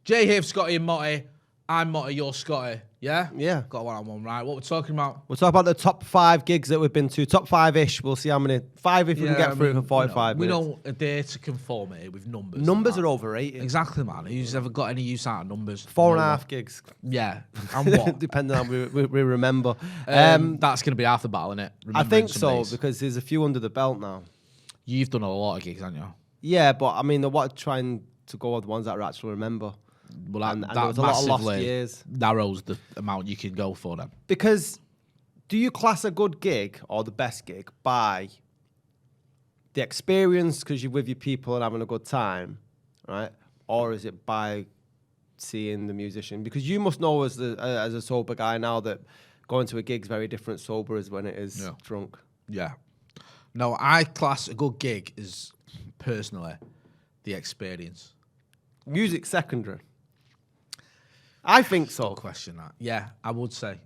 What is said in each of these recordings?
Jay here, Scotty and Motty. I'm Motty, you're Scotty. Yeah? Yeah. Got one, right? What we're talking about? We'll talk about the top 5 gigs that we've been to. Top 5-ish. We'll see how many. 5 if we can get through for 45 we minutes. don't adhere to conformity with numbers. Numbers are overrated. Exactly, man. Who's ever got any use out of numbers? 4.5 gigs. Yeah. And what? Depending on how we remember. That's going to be half the battle, innit? I think so, because there's a few under the belt now. You've done a lot of gigs, haven't you? Yeah, but I mean, I want to trying to go with the ones that I actually remember. Well, and that there was a lot of lost massively years. narrows the amount you can go for then. Because do you class a good gig or the best gig by the experience because you're with your people and having a good time, right? Or is it by seeing the musician? Because you must know as a sober guy now that going to a gig is very different sober as when it is drunk. Yeah. No, I class a good gig as, personally, the experience. Music secondary. I think so. Good question, that. Yeah, I would say.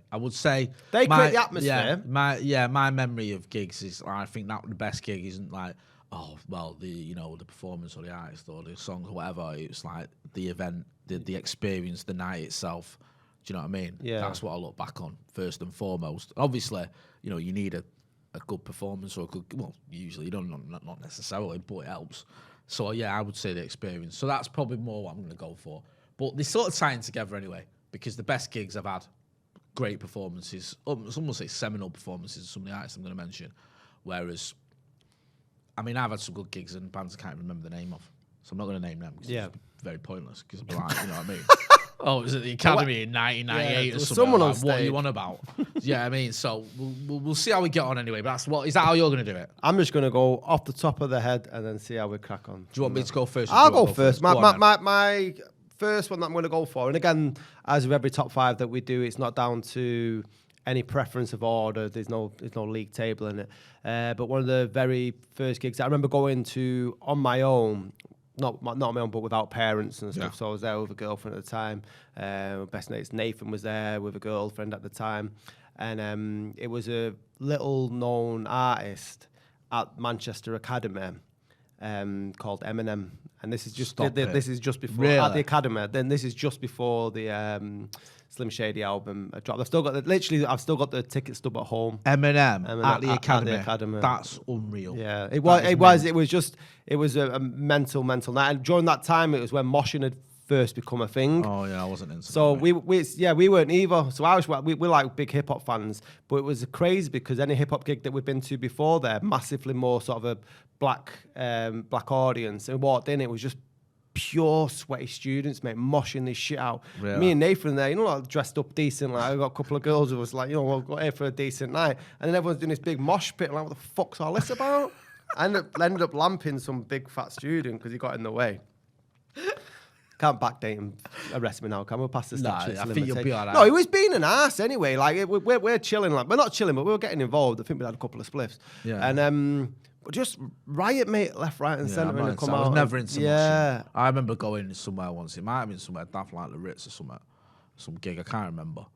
They create the atmosphere. My memory of gigs is, I think that the best gig isn't like, oh, well, the performance or the artist or the songs or whatever. It's like the event, the experience, the night itself. Do you know what I mean? Yeah. That's what I look back on first and foremost. Obviously, you need a good performance or a good, well, usually you don't, not necessarily, but it helps. So yeah, I would say the experience. So that's probably more what I'm going to go for. But they sort of tying together anyway, because the best gigs I've had, great performances, some will say seminal performances of some of the artists I'm going to mention. Whereas, I mean, I've had some good gigs and bands I can't remember the name of. So I'm not going to name them because it's very pointless, because I'll be like, you know what I mean? Oh, it was at the Academy in 1998 or something. Someone on like, stage. what are you on about? Yeah, I mean, so we'll see how we get on anyway. But is that how you're going to do it? I'm just going to go off the top of the head and then see how we crack on. Do you want me to go first? I'll go first. My first one that I'm going to go for, and again, as with every top 5 that we do, it's not down to any preference of order. There's no league table in it. But one of the very first gigs I remember going to on my own, not on my own, but without parents and stuff. Yeah. So I was there with a girlfriend at the time. Best mates Nathan was there with a girlfriend at the time, and it was a little known artist at Manchester Academy called Eminem. And this is just this is just before at the Academy. Then this is just before the Slim Shady album dropped. I've still got the ticket stub at home. Eminem at the Academy. At the Academy. That's unreal. Yeah, it was a mental night. And during that time, it was when moshing had first become a thing. Oh yeah, I wasn't into. So we weren't either. So we're like big hip hop fans, but it was crazy because any hip hop gig that we've been to before there, massively more sort of a black audience, and we walked in, it was just pure sweaty students, mate, moshing this shit out. Really? Me and Nathan there, like dressed up decent, like I got a couple of girls who was like, we'll go here for a decent night, and then everyone's doing this big mosh pit, and like, what the fuck's all this about? I ended up lamping some big fat student because he got in the way. Can't backdate him, arrest me now, can we? Past the statute. I think you'll be all right. No, he was being an ass anyway. Like, we're chilling. Like, we're not chilling, but we were getting involved. I think we had a couple of spliffs. Yeah. And, but just riot, mate, left, right, and centre. And come I was never into moshing. I remember going somewhere once. It might have been somewhere daft like the Ritz or somewhere. Some gig, I can't remember.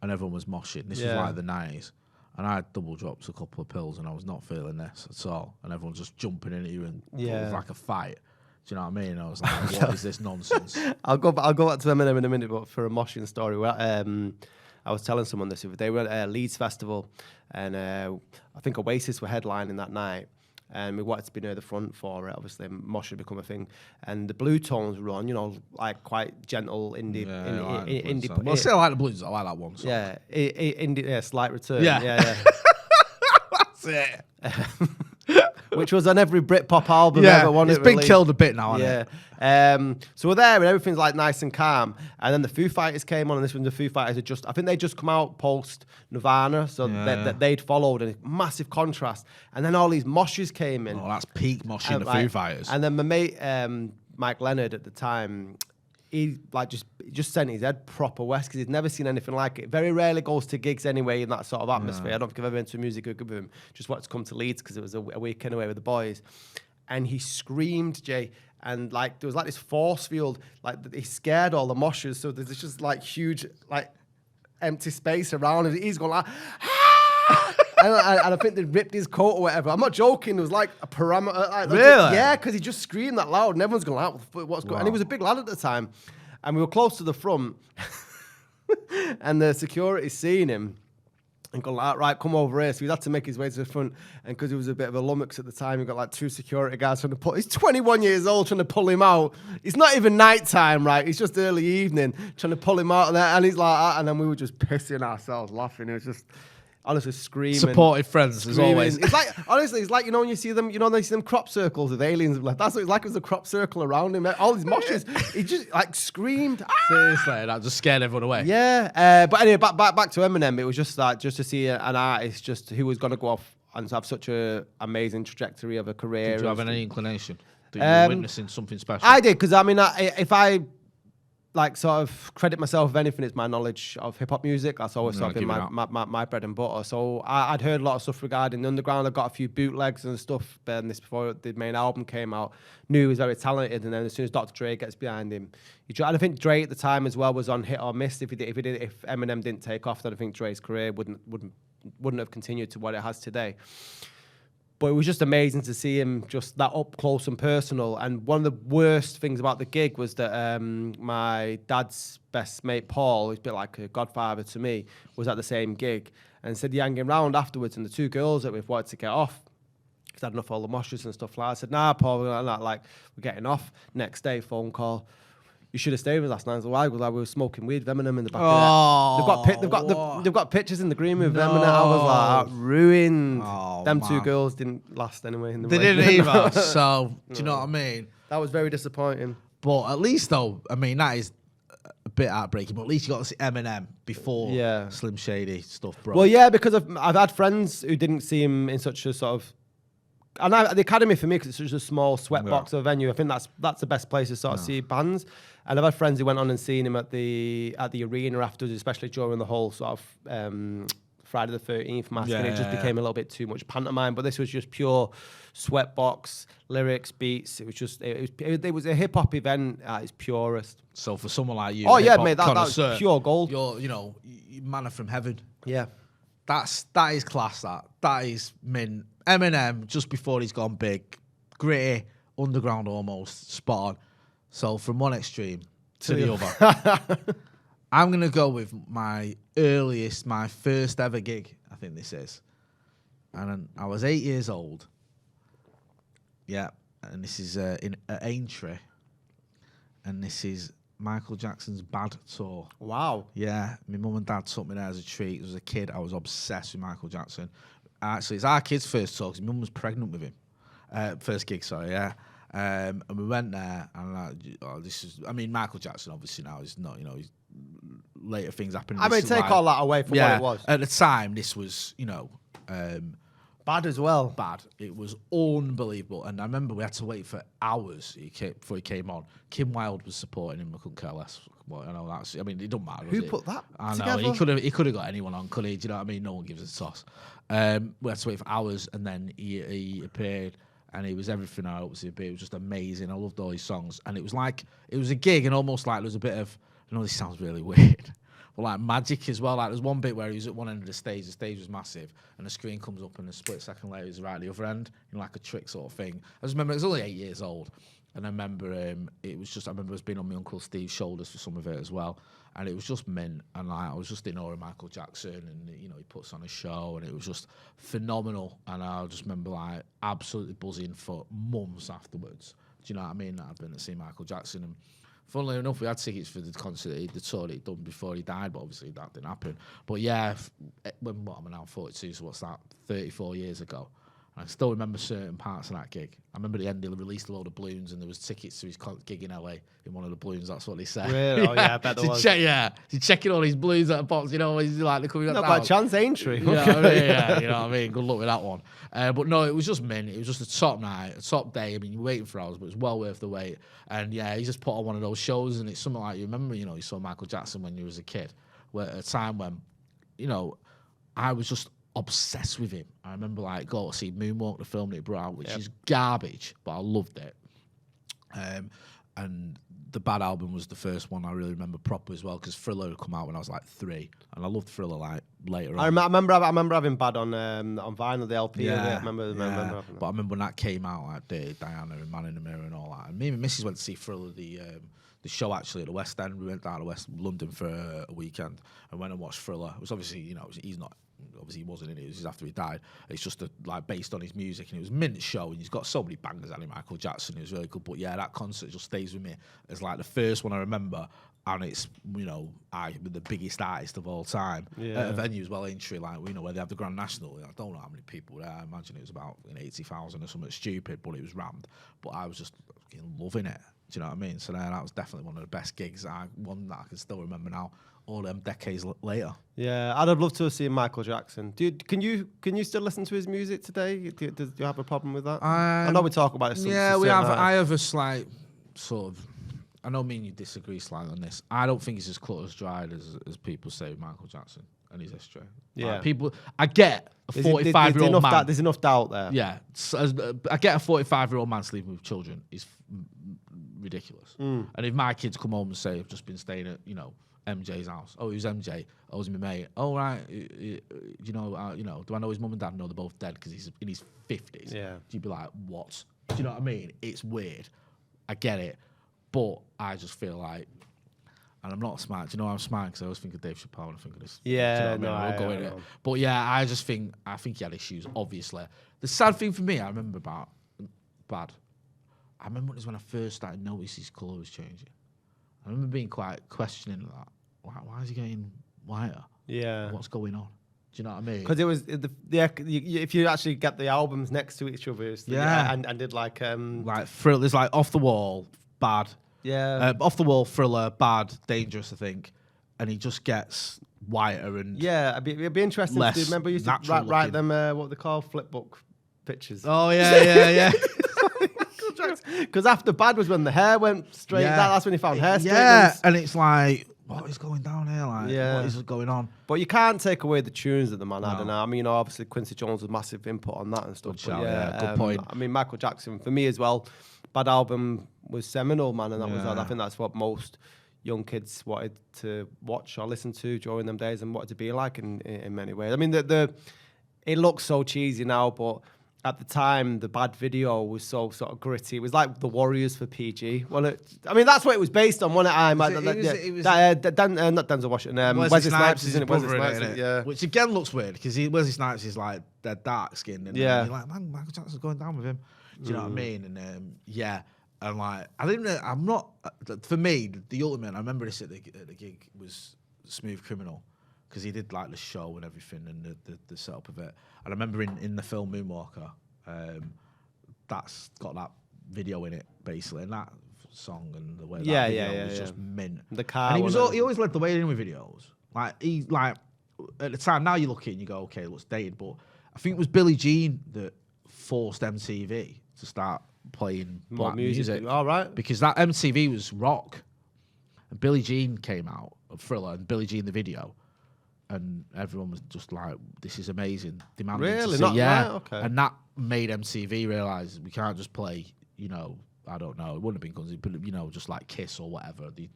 And everyone was moshing. This was like the 90s. And I had double drops a couple of pills, and I was not feeling this at all. And everyone's just jumping into you, and it was like a fight. Do you know what I mean? I was like, what is this nonsense? I'll go back to Eminem in a minute, but for a moshing story, I was telling someone this. They were at a Leeds festival, and I think Oasis were headlining that night, and we wanted to be near the front for it. Obviously, mosh had become a thing, and the Blue Tones were on, like quite gentle indie. Well, I still like the Blues. I like that one song. Yeah, indie, Slight Return. Yeah. That's it. Which was on every Britpop album ever. It's been killed a bit now, hasn't it? So we're there and everything's like nice and calm. And then the Foo Fighters came on, and this one, the Foo Fighters had I think they'd just come out post Nirvana, so they'd followed, and massive contrast. And then all these moshes came in. Oh, that's peak moshing, the Foo Fighters. And then my mate, Mike Leonard at the time, he just sent his head proper west because he'd never seen anything like it. Very rarely goes to gigs anyway in that sort of atmosphere. I don't think I've ever been to a music gig with him. Just wanted to come to Leeds because it was a weekend away with the boys. And he screamed, Jay, and like there was like this force field, like he scared all the moshers. So there's just like huge like empty space around him. He's going like, ah! and I think they ripped his coat or whatever. I'm not joking. There was like a parameter. Really? Yeah, because he just screamed that loud, and everyone's going like, what's going on? And he was a big lad at the time. and we were close to the front, and the security seen him. And gone like, right, come over here. So he had to make his way to the front. And because he was a bit of a lummox at the time, he got like 2 security guards trying to pull. He's 21 years old trying to pull him out. It's not even night time, right? It's just early evening trying to pull him out of there. And he's like that. And then we were just pissing ourselves laughing. It was just honestly screaming. Supportive friends, as always. It's like, honestly, it's like, when you see them, they see them crop circles with aliens. Like, that's what it's like. It was a crop circle around him. All these moshes. He just like screamed. Ah! Seriously, that just scared everyone away. Yeah. But anyway, back to Eminem. It was just like, just to see an artist just who was going to go off and have such an amazing trajectory of a career. Did you have any inclination that you were witnessing something special? I did, because I mean, if I like sort of credit myself of anything, it's my knowledge of hip hop music. That's always sort of been my bread and butter. So I'd heard a lot of stuff regarding the underground. I got a few bootlegs and stuff. And this before the main album came out. Knew he was very talented, and then as soon as Dr. Dre gets behind him, and I think Dre at the time as well was on hit or miss. If Eminem didn't take off, then I think Dre's career wouldn't have continued to what it has today. But it was just amazing to see him just that up close and personal. And one of the worst things about the gig was that my dad's best mate, Paul, who's a bit like a godfather to me, was at the same gig. And said he hanging around afterwards, and the 2 girls that we've wanted to get off, because I had enough all the moshes and stuff like that. I said, nah, Paul, we're getting off. Next day, phone call. You should have stayed with us last night. I was like, we were smoking weed with Eminem in the back of it. They've got pictures in the green room with Eminem. I was like, ruined. Them 2 girls didn't last anyway. They didn't either. So, do you know what I mean? That was very disappointing. But at least, though, I mean, that is a bit heartbreaking. But at least you got to see Eminem before Slim Shady stuff broke. Well, yeah, because I've had friends who didn't see him in such a sort of. And the Academy for me, because it's such a small sweatbox of a venue, I think that's the best place to sort of see bands. And I've had friends who went on and seen him at the arena afterwards, especially during the whole sort of Friday the 13th mask, and it just became a little bit too much pantomime. But this was just pure sweatbox, lyrics, beats. It was just it was a hip hop event at its purest. So for someone like you, mate, that's pure gold. You're manna from heaven. Yeah, that is class. That is mint. Eminem, just before he's gone big, gritty, underground almost, spot on. So from one extreme to the other, I'm going to go with my first ever gig, I think this is. And I was 8 years old. Yeah, and this is in Aintree. And this is Michael Jackson's Bad Tour. Wow. Yeah, my mum and dad took me there as a treat. As a kid, I was obsessed with Michael Jackson. Actually, it's our kid's first tour because my mum was pregnant with him. First gig, sorry, yeah. And we went there, and this is. I mean, Michael Jackson obviously now is not. He's later things happened. I mean, take all that away from what it was. At the time, this was bad as well. Bad. It was unbelievable, and I remember we had to wait for hours before he came on. Kim Wilde was supporting him. I couldn't care less. Well, I know that's. I mean, it don't matter. Who put that? I know together? he could have got anyone on, could he? Do you know what I mean? No one gives a toss. We had to wait for hours, and then he appeared. And he was everything I hoped he'd be. It was just amazing. I loved all his songs. And it was a gig, and almost like there was a bit of, I know this sounds really weird, but like magic as well. Like there's one bit where he was at one end of the stage was massive, and the screen comes up, and a split second later he's right at the other end, like a trick sort of thing. I just remember, I was only 8 years old, and I remember I remember us being on my Uncle Steve's shoulders for some of it as well. And it was just mint, and I was just in awe of Michael Jackson, and he puts on a show, and it was just phenomenal. And I just remember absolutely buzzing for months afterwards. Do you know what I mean? I'd been to see Michael Jackson, and funnily enough, we had tickets for the concert, the tour that he'd done before he died, but obviously that didn't happen. But yeah, I'm now 42, so what's that? 34 years ago. I still remember certain parts of that gig. I remember at the end, they released a load of balloons, and there was tickets to his gig in LA in one of the balloons. That's what they said. Really? Oh, yeah, I bet there was. He's checking all these balloons at a box, he's like, they're coming up. Not by chance, Aintree. Yeah, you know what I mean? Good luck with that one. But no, it was just mint. It was just a top night, a top day. I mean, you're waiting for hours, but it's well worth the wait. And yeah, he just put on one of those shows, and it's something like, you remember, you saw Michael Jackson when you was a kid, at a time when, I was just obsessed with him. I remember go to see Moonwalk, the film that he brought out, which is garbage, but I loved it. And the Bad album was the first one I really remember proper as well, because Thriller had come out when I was 3, and I loved Thriller later on. I remember having Bad on vinyl, the LP. Yeah, I remember but I remember when that came out, Diana and Man in the Mirror and all that. And me and my missus went to see Thriller, the the show actually at the West End. We went down to West London for a weekend and went and watched Thriller. It was obviously, you know, he's not. Obviously, he wasn't in it. It was just after he died. It's just like based on his music, and it was a mint show. And he's got so many bangers. And Michael Jackson, it was really good. But yeah, that concert just stays with me as like the first one I remember. And it's, you know, the biggest artist of all time at a venue as well, Aintree, like, you know, where they have the Grand National. I don't know how many people were there. I imagine it was about 80,000 or something stupid, but it was rammed. But I was just loving it. Do you know what I mean? So that was definitely one of the best gigs. One that I can still remember now, all them decades later. Yeah, I'd have loved to have seen Michael Jackson. Can you still listen to his music today? Do you have a problem with that? I know we talk about it. Yeah, we have. I have a slight sort of. I know me and you disagree slightly on this. I don't think he's as cut as dried as people say with Michael Jackson and his history. Yeah, like people. I get a 45-year-old man. There's enough doubt there. Yeah, I get a 45-year-old man sleeping with children is ridiculous. And if my kids come home and say, "I've just been staying at, you know, MJ's house. Oh, who's MJ? Oh, it was my mate. Oh, right. You know, do I know his mum and dad? No, they're both dead because he's in his 50s. Yeah. You'd be like, what? Do you know what I mean? It's weird. I get it. But I just feel like, and I'm not smart. Do you know I'm smart? Because I always think of Dave Chappelle and I think of this. Yeah, do you know what I mean? I'll go in it. But yeah, I think he had issues, obviously. The sad thing for me, I remember about Bad. I remember it was when I first started noticing his colour was changing. I remember being quite questioning that. Why is he getting whiter? Yeah. What's going on? Do you know what I mean? Because it was if you actually get the albums next to each other, and did like there's like Off the Wall, Bad, Off the Wall, Thriller, Bad, Dangerous, I think, and he just gets whiter and it'd be interesting. To remember, you used to write them what they call flipbook pictures. Oh yeah. Because after Bad was when the hair went straight. That's when he found hair straight. Yeah, and it's like, what is going down here? Like, what is going on? But you can't take away the tunes that the man had. And I mean, you know, obviously Quincy Jones was massive input on that and stuff. Good point. I mean, Michael Jackson for me as well. Bad album was seminal, man, and that was. I think that's what most young kids wanted to watch or listen to during them days and wanted to be like in many ways. I mean, it looks so cheesy now, but at the time, the Bad video was so sort of gritty. It was like the Warriors for PG. Well, I mean, that's what it was based on, wasn't it? Not Denzel Washington. Wesley Snipes is in it. Wesley Snipes, yeah. Which again looks weird because Wesley Snipes is like they're dark skinned, and you're like, man, Michael Jackson's going down with him. Do you know what I mean? And and like I'm not. For me, the ultimate. I remember this at the gig was Smooth Criminal. Because he did like the show and everything and the setup of it. And I remember in the film Moonwalker, that's got that video in it basically, and that song and the way that video was just mint. The car. And he always led the way in with videos. Like at the time, now you look at it and you go, okay, it looks dated, but I think it was Billie Jean that forced MTV to start playing black music. All right. Because that MTV was rock. And Billie Jean came out of Thriller and Billie Jean the video. And everyone was just like, this is amazing. Demanding to see. Right? Okay. And that made MTV realise we can't just play, you know, I don't know, it wouldn't have been Guns, but, you know, just like Kiss or whatever, the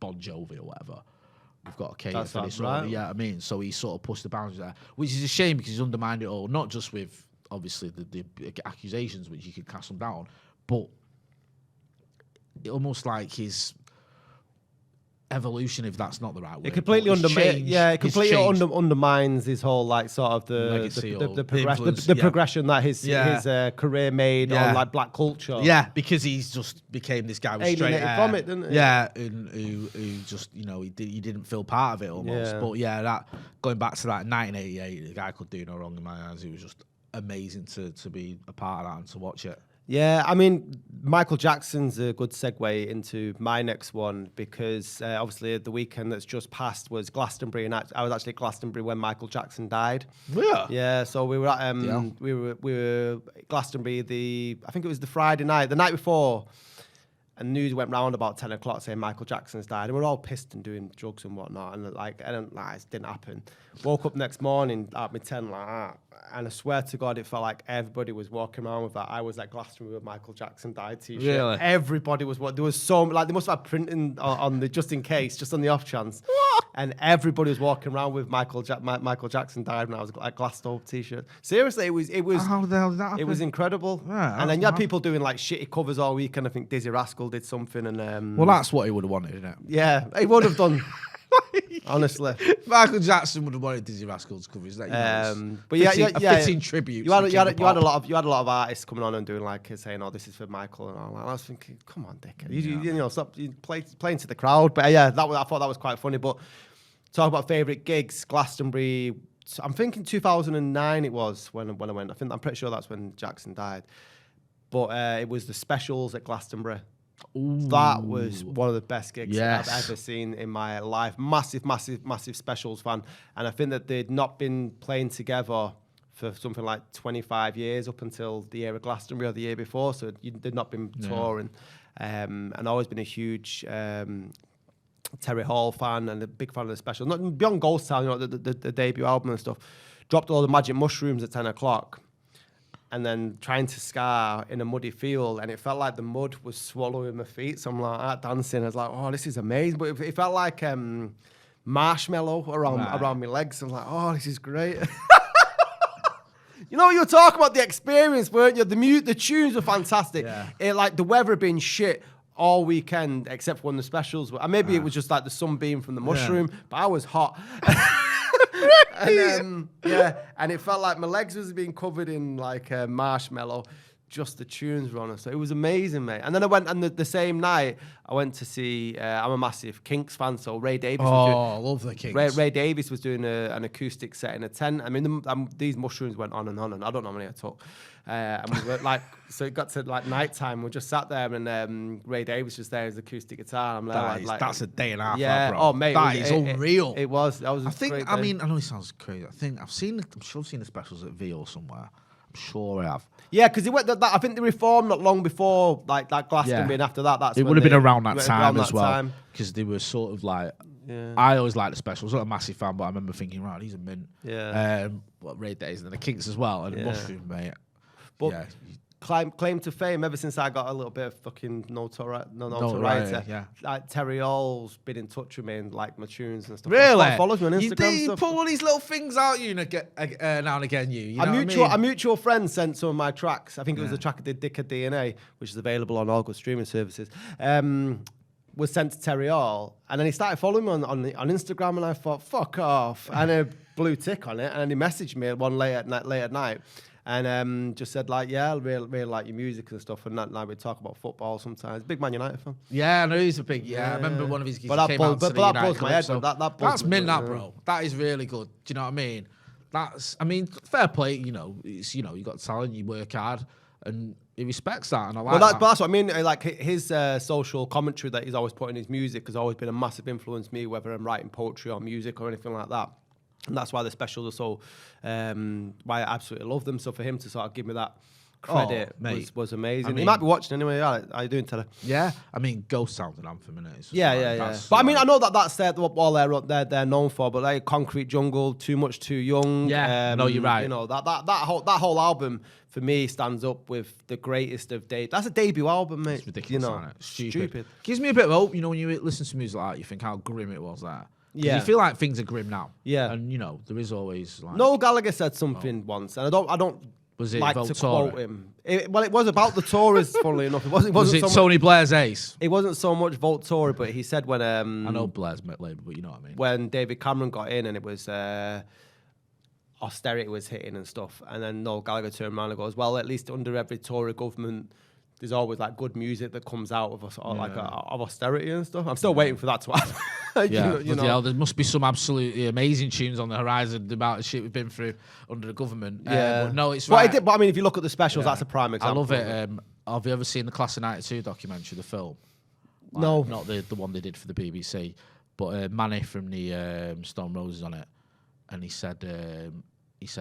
Bon Jovi or whatever. We've got to cater for this. Right. Yeah, I mean, so he sort of pushed the boundaries there, which is a shame because he's undermined it all, not just with, obviously, the accusations, which you could cast them down, but almost like his evolution, if that's not the right word. It completely undermines his whole like sort of the progression that his career made on like black culture. Yeah, because he's just became this guy with straight hair from it, didn't he? Yeah, who just, you know, he didn't feel part of it almost. But that going back to that 1988, the guy could do no wrong in my eyes. It was just amazing to be a part of that and to watch it. Yeah, I mean, Michael Jackson's a good segue into my next one because obviously the weekend that's just passed was Glastonbury, and I was actually at Glastonbury when Michael Jackson died. Yeah. Yeah, so we were at we were Glastonbury I think it was the Friday night, the night before, and news went round about 10 o'clock saying Michael Jackson's died, and we were all pissed and doing drugs and whatnot, and it didn't happen. Woke up next morning at my 10 like that. And I swear to God, it felt like everybody was walking around with that. I was at Glastonbury with Michael Jackson died t-shirt. Really? Everybody was. There was so like they must have printing on the just in case, just on the off chance. And everybody was walking around with Michael Jackson died when I was like Glastonbury t-shirt. Seriously, it was How the hell did that happen? it was incredible. Yeah, and then you had mad. people doing like shitty covers all weekend. I think Dizzy Rascal did something, and Well, that's what he would have wanted, isn't it? yeah, he would have done. Honestly, Michael Jackson would have wanted Dizzy Rascal's covers. That, but yeah, a fitting tribute. You had a lot of artists coming on and doing like saying, "Oh, this is for Michael," and all that. I was thinking, "Come on, Dick, you know, stop playing to the crowd." But yeah, I thought that was quite funny. But talk about favourite gigs, Glastonbury. I'm thinking 2009 it was when I went. I'm pretty sure that's when Jackson died. But it was the specials at Glastonbury. Ooh. That was one of the best gigs Yes. I've ever seen in my life. Massive specials fan. And I think that they'd not been playing together for something like 25 years up until the year of Glastonbury or the year before. So they'd not been touring. And always been a huge Terry Hall fan and a big fan of the specials. Not beyond Ghost Town, you know, the debut album and stuff. Dropped all the Magic Mushrooms at 10 o'clock. And then trying to scar in a muddy field, and it felt like the mud was swallowing my feet. So I'm like dancing. I was like, "Oh, this is amazing!" But it felt like marshmallow around my legs. I'm like, "Oh, this is great." You know, you were talking about the experience, weren't you? The tunes were fantastic. Yeah. It like the weather had been shit all weekend except when the specials were. And maybe it was just like the sunbeam from the mushroom, but I was hot. And and it felt like my legs was being covered in like marshmallow. Just the tunes were on it, so it was amazing, mate. And then I went, and the same night I went to see. I'm a massive Kinks fan, so Ray Davies. I love the Kinks. Ray Davies was doing an acoustic set in a tent. I mean, these mushrooms went on, and I don't know how many I took. And we were like, so it got to like night time. We just sat there, and Ray Davies was there, his acoustic guitar. I'm That's a day and a half. Yeah, bro. oh mate, that is unreal. It was. That was. I think. I mean, I know it sounds crazy. I'm sure I've seen the specials at V or somewhere. I'm sure I have. Yeah, because I think they reformed not long before like that Glastonbury, and after that, it would have been around that time as well. Because they were sort of like. Yeah. I always liked the specials. I was not a massive fan, but I remember thinking, right, these are mint. Yeah. Ray Days and then the Kinks as well, and Mushroom, mate. But claim to fame ever since I got a little bit of fucking notoriety. Yeah. Like Terry Hall's been in touch with me and like my tunes and stuff. Really? He follows me on Instagram. You pull all these little things out you now and again. You know a mutual friend sent some of my tracks. I think it was a track I did, Dicker DNA, which is available on all good streaming services. Was sent to Terry Hall, and then he started following me on Instagram, and I thought, fuck off, and a blue tick on it, and then he messaged me one late at night, and just said like, yeah, I really like your music and stuff, and that night we talk about football sometimes. Big Man United fan. Yeah, I know he's a big. Yeah, I remember one of his gigs came out to the that United buzzed my head. so that's mint, that bro. That is really good. Do you know what I mean? Fair play. You know, you got talent, you work hard, and he respects that, and I like that. But that's what I mean. Like his social commentary that he's always put in his music has always been a massive influence on me, whether I'm writing poetry or music or anything like that. And that's why the specials are so. Why I absolutely love them. So for him to sort of give me that credit was amazing. He might be watching anyway. How you doing, Taylor? Yeah, I mean, Ghost Sound and Anthem, innit? Yeah. But I mean, I know that's all they're known for. But like Concrete Jungle, Too Much Too Young. Yeah, no, you're right. You know that whole album for me stands up with the greatest of Dave. That's a debut album, mate. It's ridiculous, isn't it? Stupid. Gives me a bit of hope. You know, when you listen to music like that, you think how grim it was that. Yeah. You feel like things are grim now. Yeah. And there is always like. Noel Gallagher said something once, and I don't. Was it like about to Tory? quote him. It was about the Tories, funnily enough. It wasn't Was it so Tony Blair's Ace? It wasn't so much vote Tory, but he said when I know Blair's Labour, but you know what I mean. When David Cameron got in and it was austerity was hitting and stuff, and then Noel Gallagher turned around and goes, "Well, at least under every Tory government, there's always like good music that comes out of of austerity and stuff." I'm still waiting for that to happen. There must be some absolutely amazing tunes on the horizon. The amount of shit we've been through under the government. But no, it's right. But I mean, if you look at the specials, that's a prime example. I love it. Have you ever seen the Class of '92 documentary, the film? No, not the one they did for the BBC, but Manny from the Stone Roses on it, and he said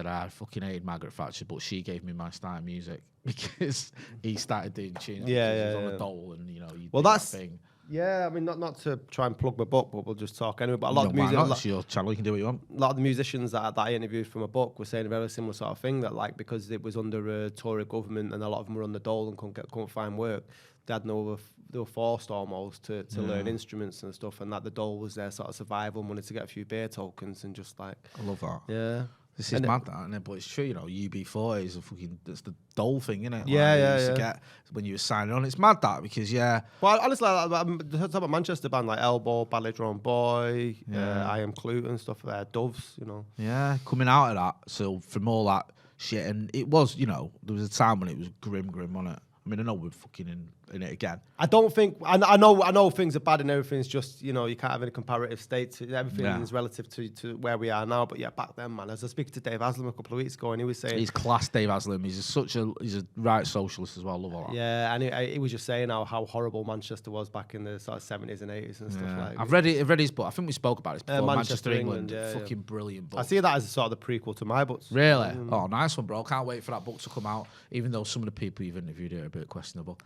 I fucking hated Margaret Thatcher, but she gave me my style of music because he started doing tunes. He was on the dole, and that's thing. Yeah, I mean, not to try and plug my book, but we'll just talk anyway. But a lot of the music, it's your channel, you can do what you want. A lot of the musicians that I interviewed from a book were saying a very similar sort of thing, that like because it was under a Tory government and a lot of them were on the dole and couldn't find work, they were forced almost to learn instruments and stuff, and that the dole was their sort of survival money to get a few beer tokens and just like. I love that. Yeah. This is mad, that, isn't it? But it's true, UB40 is it's the dole thing, isn't it? Yeah, used to get when you were signing on. It's mad that because Well, honestly, I'm talking about Manchester band like Elbow, Badly Drawn Boy, I Am Clute and stuff there, Doves, Yeah, coming out of that, so from all that shit, and it was, there was a time when it was grim on it. I mean, I know we're fucking in it again. I don't think I know things are bad and everything's just you can't have any comparative state. Everything is relative to where we are now. But yeah, back then, man, as I was speaking to Dave Haslam a couple of weeks ago, and he was saying he's class. Dave Haslam. He's a right socialist as well. Love all that. Yeah, and he was just saying how horrible Manchester was back in the sort of 70s and 80s and stuff like. I've read his book. I think we spoke about this before. Manchester England. Fucking brilliant book. I see that as sort of the prequel to my books. Really? Oh, nice one, bro. Can't wait for that book to come out. Even though some of the people you've interviewed are a bit questionable.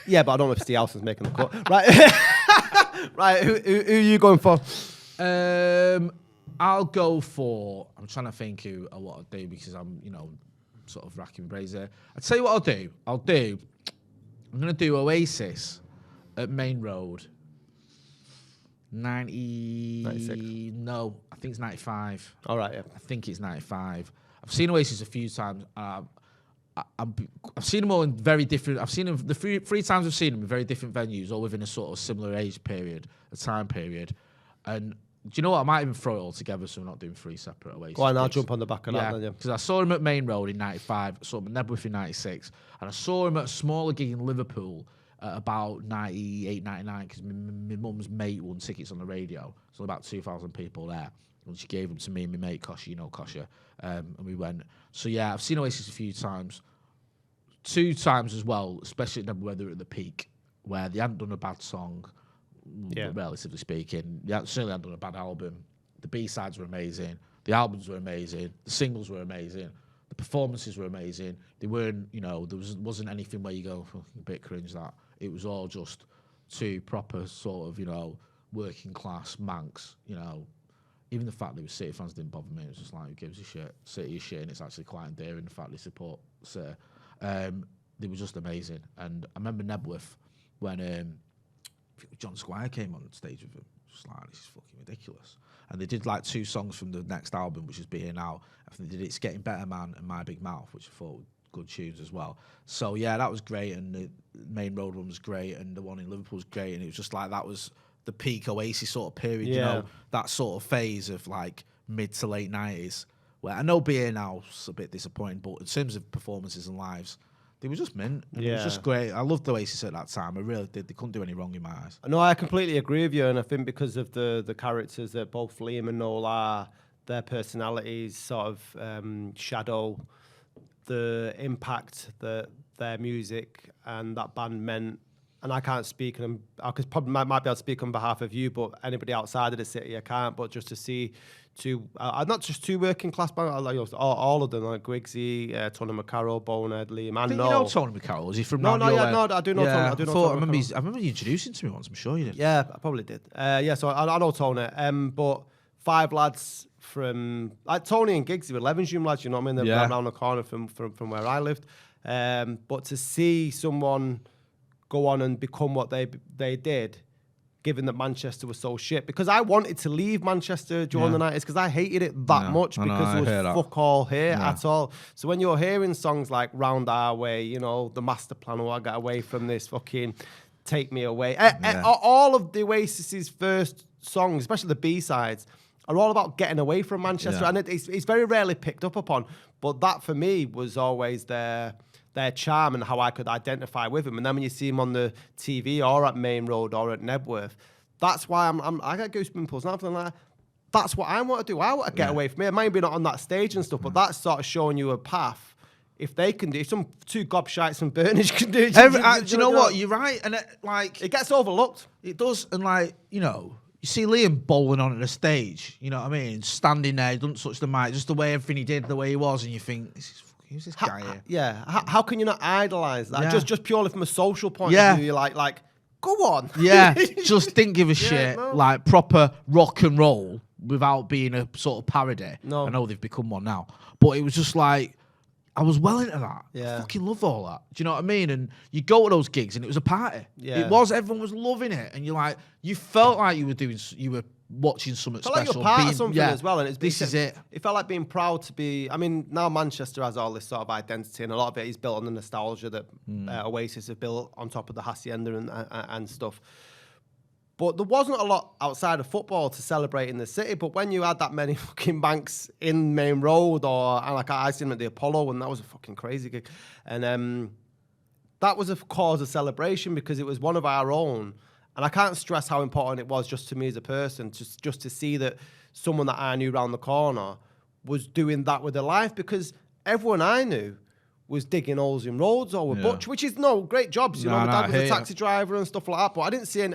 Yeah, but I don't know if Steve Alson's making the cut. Right, right. Who are you going for? I'll go for. I'm trying to think what I'll do because I'm, sort of racking brains there. I'll tell you what I'll do. I'm gonna do Oasis at Maine Road. 96. No, I think it's 95. All right, yeah. I think it's 95. I've seen Oasis a few times. I've seen them all in very different. I've seen them the three times I've seen them in very different venues, all within a sort of similar age period, a time period. And do you know what? I might even throw it all together, so we're not doing 3 separate Oasis. Go on, I'll jump on the back of that. Yeah, because I saw him at Maine Road in 95, I saw him at Knebworth in 96, and I saw him at a smaller gig in Liverpool at about 98, 99, because my mum's mate won tickets on the radio. So about 2,000 people there. And she gave them to me and my mate, Kosha, and we went. So yeah, I've seen Oasis a few times. 2 times as well, especially when they were at the peak, where they hadn't done a bad song, relatively speaking. They certainly hadn't done a bad album. The B-sides were amazing. The albums were amazing. The singles were amazing. The performances were amazing. They weren't, there wasn't anything where you go, a bit cringe that. It was all just 2 proper sort of, working class Manx, Even the fact that City fans didn't bother me, it was just like, who gives a shit? City is shit, and it's actually quite endearing, the fact they support City. They were just amazing. And I remember Knebworth when John Squire came on stage with them. Just like, this is fucking ridiculous. And they did like 2 songs from the next album, which is Be Here Now. I think they did It's Getting Better Man and My Big Mouth, which I thought were good tunes as well. So yeah, that was great. And the Main Road one was great. And the one in Liverpool was great. And it was just like, that was the peak Oasis sort of period, that sort of phase of like mid to late 90s, where I know Be Here Now is a bit disappointing, but in terms of performances and lives, they were just mint. And it was just great. I loved Oasis at that time. I really did. They couldn't do any wrong in my eyes. No, I completely agree with you, and I think because of the characters that both Liam and Noel are, their personalities sort of shadow the impact that their music and that band meant. And I can't speak, and I could probably might be able to speak on behalf of you, but anybody outside of the city, I can't. But just to see not just 2 working class bands, all of them, like Grigsy, Tony McCarroll, Bonehead, Liam, and Noel. You know Tony McCarroll? Is he from? No, I do know Tony. I remember you introducing to me once. I'm sure you did. Yeah, I probably did. So I know Tony. But 5 lads from like Tony and Giggsy were Levenshulme lads. You know what I mean? They're around the corner from where I lived. But to see someone go on and become what they did, given that Manchester was so shit. Because I wanted to leave Manchester during the 90s because I hated it that much because there was fuck all here at all. So when you're hearing songs like Round Our Way, the Master Plan, I got away from this, fucking Take Me Away. All of the Oasis's first songs, especially the B-sides, are all about getting away from Manchester. And it's very rarely picked up upon. But that for me was always their charm and how I could identify with them. And then when you see them on the TV or at Maine Road or at Knebworth, that's why I get goosebumps. Nothing like that. That's what I want to do. I want to get away from it. Maybe not on that stage and stuff, but that's sort of showing you a path. If they can do, if some 2 gobshites from Burnage can do, do you know what? You're right, and it gets overlooked. It does, and you see Liam bowling on the stage. You know what I mean? Standing there, he doesn't touch the mic, just the way everything he did, the way he was, and you think, who's this guy here? Yeah. How can you not idolise that? Just purely from a social point of view, you're like, go on. Yeah, just didn't give a shit. No. Like proper rock and roll without being a sort of parody. No. I know they've become one now. But it was just like, I was well into that. Yeah. I fucking love all that. Do you know what I mean? And you go to those gigs and it was a party. Yeah. It was. Everyone was loving it, and you felt like you were watching something felt special. like you're part of something as well, and this is it. It felt like being proud to be. I mean, now Manchester has all this sort of identity, and a lot of it is built on the nostalgia that Oasis have built on top of the Hacienda and stuff. But there wasn't a lot outside of football to celebrate in the city. But when you had that many fucking banks in Maine Road, or like I seen them at the Apollo, and that was a fucking crazy gig, and that was a cause of celebration because it was one of our own. And I can't stress how important it was just to me as a person, just to see that someone that I knew around the corner was doing that with their life, because everyone I knew was digging holes in roads or with butch, which is great jobs. My dad was a taxi driver and stuff like that, but I didn't see any.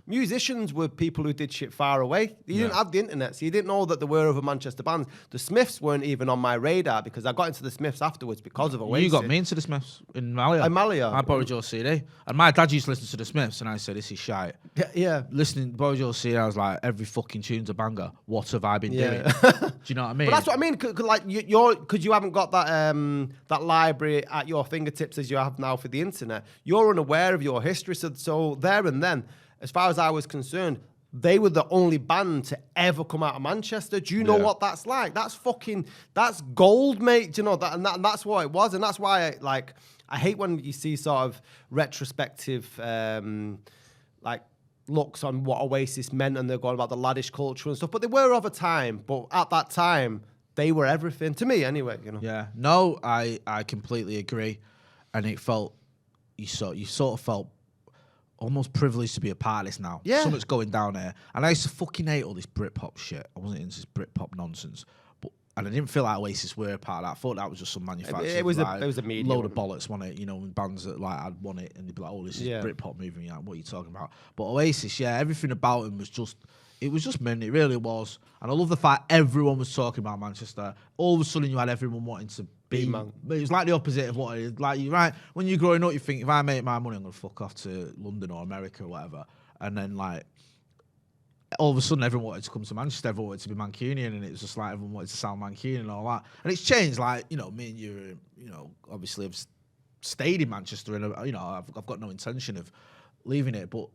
Musicians were people who did shit far away. You didn't have the internet, so you didn't know that there were other Manchester bands. The Smiths weren't even on my radar because I got into the Smiths afterwards because of Oasis. You got me into the Smiths in Malia. I borrowed your CD, and my dad used to listen to the Smiths, and I said, "This is shite." Yeah. Listening, borrowed your CD, I was like, "Every fucking tune's a banger. What have I been doing?" Do you know what I mean? But that's what I mean. Because you haven't got that library at your fingertips as you have now for the internet. You're unaware of your history, so there and then, as far as I was concerned, they were the only band to ever come out of Manchester. Do you know what that's like? That's gold, mate. Do you know that? And that's what it was, and that's why I hate when you see sort of retrospective looks on what Oasis meant, and they're going about the laddish culture and stuff. But they were of a time. But at that time, they were everything to me, anyway. Yeah. No, I completely agree, and it felt you sort of felt almost privileged to be a part of this now. Yeah. Something's going down here. And I used to fucking hate all this Britpop shit. I wasn't into this Britpop nonsense. And I didn't feel like Oasis were a part of that. I thought that was just some manufactured it was a media load of bollocks, wasn't it? When bands that I'd won it and they'd be like, "Oh, this is Britpop moving." Like, what are you talking about? But Oasis, everything about him was just mint. It really was. And I love the fact everyone was talking about Manchester. All of a sudden, you had everyone wanting to be. It was like the opposite of what it is. Like, you're right. When you're growing up, you think, if I make my money, I'm going to fuck off to London or America or whatever. And then, all of a sudden, everyone wanted to come to Manchester. Everyone wanted to be Mancunian, and it was just like everyone wanted to sound Mancunian and all that. And it's changed. Me and you, obviously have stayed in Manchester, and I've got no intention of leaving it. But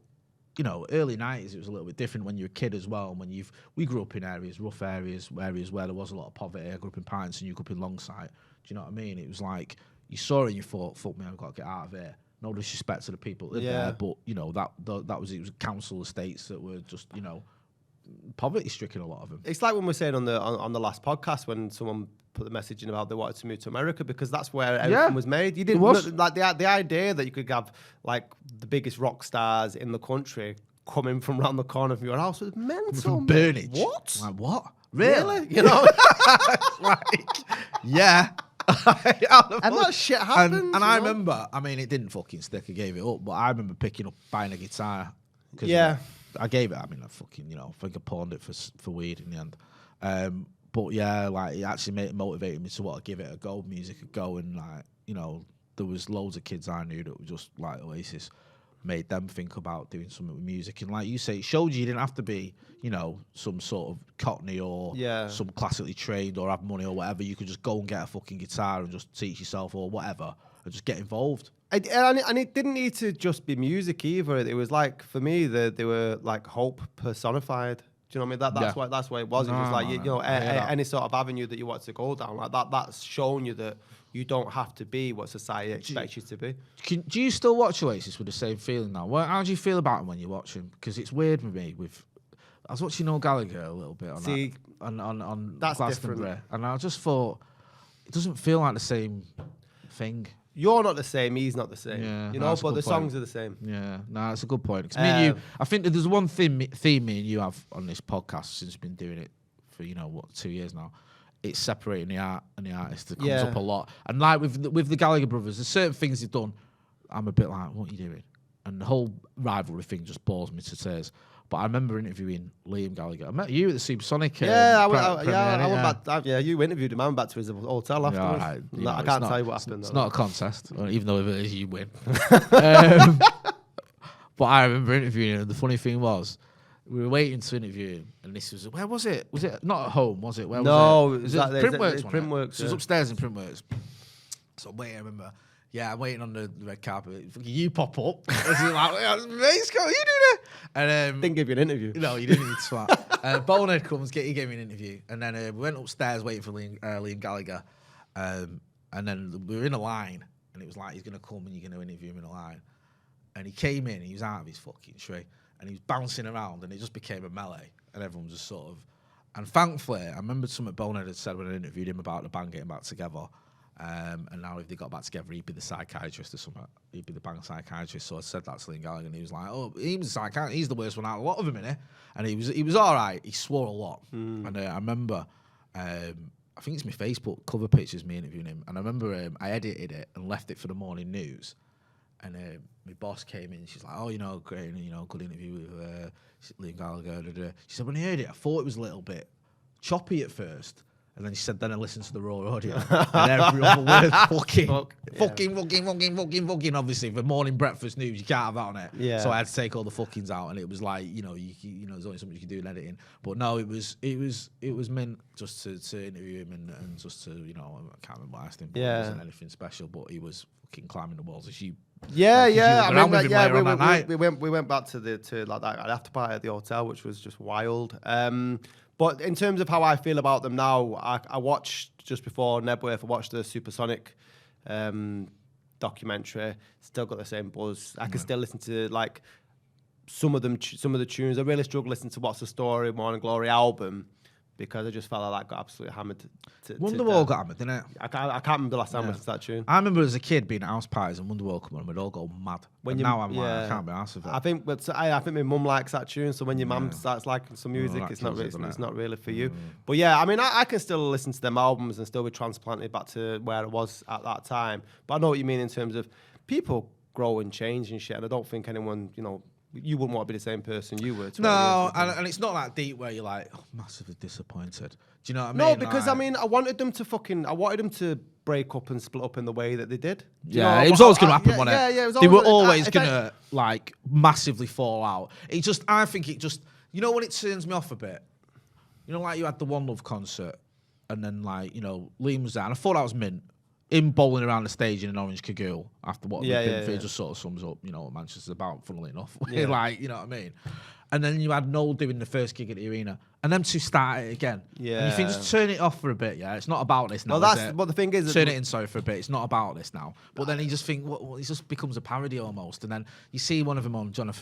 early 90s, it was a little bit different when you're a kid as well. And we grew up in rough areas where there was a lot of poverty. I grew up in Pints, and you grew up in Longside. Do you know what I mean? It was like you saw it and you thought, "Fuck me, I've got to get out of here." No disrespect to the people that live there, but it was council estates that were just poverty stricken, a lot of them. It's like when we were saying on the last podcast when someone put the message in about they wanted to move to America because that's where everything was made. You didn't the idea that you could have the biggest rock stars in the country coming from around the corner from your house was mental. From Burnage. What? Like, what? Really? Yeah. And that shit happened. And I remember, it didn't fucking stick. I gave it up, but I remember buying a guitar. I gave it. I think I pawned it for weed in the end. But it actually motivated me to want to give it a go, music a go, and there was loads of kids I knew that were just like Oasis. Made them think about doing something with music, and like you say, it showed you didn't have to be, some sort of cockney or some classically trained or have money or whatever. You could just go and get a fucking guitar and just teach yourself or whatever, and just get involved. And it didn't need to just be music either. It was for me, they were like hope personified. Do you know what I mean? That's what it was. It was any sort of avenue that you want to go down, like that. That's shown you that you don't have to be what society expects you to be. Do you still watch Oasis with the same feeling now? How do you feel about them when you watch them? Because it's weird with me. I was watching Noel Gallagher a little bit on Glastonbury, and I just thought it doesn't feel like the same thing. You're not the same, he's not the same. Yeah, but the songs are the same. Yeah, that's a good point. 'Cause me and you, I think that there's one theme me and you have on this podcast since we've been doing it for 2 years now. It's separating the art and the artist that comes up a lot. And with the Gallagher brothers, there's certain things they've done. I'm a bit like, what are you doing? And the whole rivalry thing just bores me to tears. But I remember interviewing Liam Gallagher. I met you at the Supersonic. I went back. You interviewed him. I went back to his hotel afterwards. I can't tell you what happened. It's not a contest, even though if it is, you win. But I remember interviewing him. And the funny thing was, we were waiting to interview him, and this was where was it? Was it not at home? Was it? Where was it? Was it Printworks? Printworks. It was upstairs in Printworks. So I'm waiting, I remember, I'm waiting on the red carpet. You pop up. It's like, mate, Scott, you do that? And didn't give you an interview. No, you didn't need to swat. Bonehead comes, he gave me an interview. And then we went upstairs waiting for Liam Gallagher. And then we were in a line. And it was like, he's going to come and you're going to interview him in a line. And he came in, he was out of his fucking tree. And he was bouncing around and it just became a melee. And everyone just sort of... And thankfully, I remember something Bonehead had said when I interviewed him about the band getting back together. And now if they got back together, he'd be the psychiatrist or something. He'd be the band psychiatrist. So I said that to Liam Gallagher and he was like, oh, he was a psychiatrist. He's the worst one out of a lot of them, innit? And he was all right. He swore a lot. And I remember... I think it's my Facebook cover pictures, me interviewing him. And I remember I edited it and left it for the morning news. And my boss came in, she's like, oh, great, good interview with Liam Gallagher. Da, da. She said, when I heard it, I thought it was a little bit choppy at first. And then she said, then I listened to the raw audio. And every other word, fucking. Obviously, for morning breakfast news, you can't have that on it. Yeah. So I had to take all the fuckings out. And it was like, there's only something you can do in editing. But no, it was meant just to interview him and just to, I can't remember what I asked him. But it wasn't anything special, but he was fucking climbing the walls as sheep. Yeah. I mean, we went back to like that after party at the hotel, which was just wild. But in terms of how I feel about them now, I watched just before Knebworth. I watched the Supersonic documentary. Still got the same buzz. I can still listen to like some of the tunes. I really struggle listening to What's the Story, Morning Glory album. Because I just felt like that got absolutely hammered. Wonderwall got hammered, didn't it? I can't remember the last time I listened to that tune. I remember as a kid being at house parties and Wonderwall come on and we'd all go mad. Now I'm like, I can't be arsed with it. I think my mum likes that tune, so when your mum starts liking some music, it's not really for you. But yeah, I mean, I can still listen to them albums and still be transplanted back to where I was at that time. But I know what you mean in terms of people grow and change and shit, and I don't think anyone, you wouldn't want to be the same person you were. No, and it's not that deep where you're like, massively disappointed. Do you know what I mean? No, because I wanted them to break up and split up in the way that they did. It was always going to happen, wasn't it? Yeah, it was they were always going to like massively fall out. I think when it turns me off a bit, like you had the One Love concert and then like, Liam was there and I thought that was mint. Him bowling around the stage in an orange cagoule after what we've been through just sort of sums up, what Manchester's about, funnily enough. Like, you know what I mean? And then you had Noel doing the first gig at the arena. And them two started it again. Yeah. And you think, just turn it off for a bit, yeah? It's not about this now, but the thing is... Turn it in, sorry, for a bit. It's not about this now. But then you just think, it just becomes a parody almost. And then you see one of them on on